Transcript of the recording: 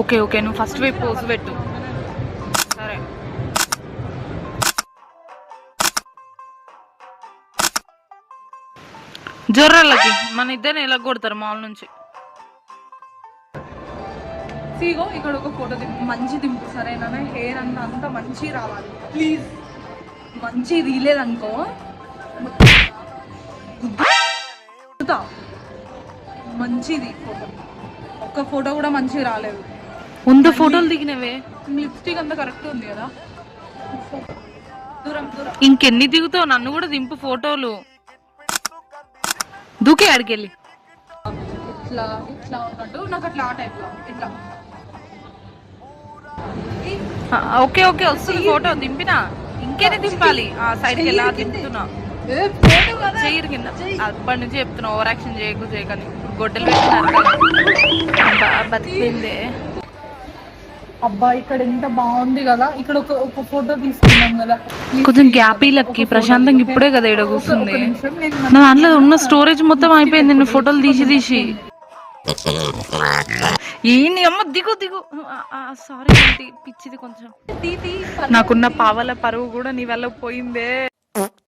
Okay okay, నువ్వు first వైపు pose పెట్టు. సరే. జొర్రలకి మన ఇద్దరిని ఎలా కొడతారు మాల్ నుంచి. సీగో ఇక్కడ ఒక ఫోటో దింపు, మంచి దింపు సరేనా? హెయిర్ అంతా మంచి రావాలి ప్లీజ్. మంచి తీయలేదనుకో మంచిది ఫోటో. ఒక్క ఫోటో కూడా మంచిగా రాలేదు. 100 ఫోటోలు దిగినవే. లిప్స్టిక్ అంతా కరెక్ట్ ఉంది కదా. దూరం దూరం ఇంకెన్ని దిగుతావు? నన్ను కూడా దింపు ఫోటోలు. దూకే అడికెళ్ళి. ఇట్లా ఇట్లా ఉన్నట్టు నాకు అట్లా ఆ టైప్ లో ఇట్లా. ఓకే ఓకే, వస్తుంది ఫోటో. దింపినా ఇంకేనే దింపాలి. ఆ సైడ్కి ఎలా దింపుతున్నా చెయ్యరు కింద. అప్పటి నుంచి చెప్తున్నా ఓవర్ యాక్షన్ చేయకని. ఇప్పుడు గొడ్డలు పెట్టినారు. బతికిందే. అబ్బా ఇక్కడ ఎంత బాగుంది కదా. ఇక్కడ ఒక ఫోటో తీసుకున్నాం కదా. కొంచెం గ్యాపీలకి ప్రశాంతంగా ఇప్పుడే కదా ఇక్కడ కూర్చుంది. నా దాంట్లో ఉన్న స్టోరేజ్ మొత్తం అయిపోయింది. నేను ఫోటోలు తీసి ఏంటి అమ్మ, దిగు దిగు. సారీ పిచ్చిది కొంచెం. నాకున్న పావల పరువు కూడా నీ వల్ల పోయిందే.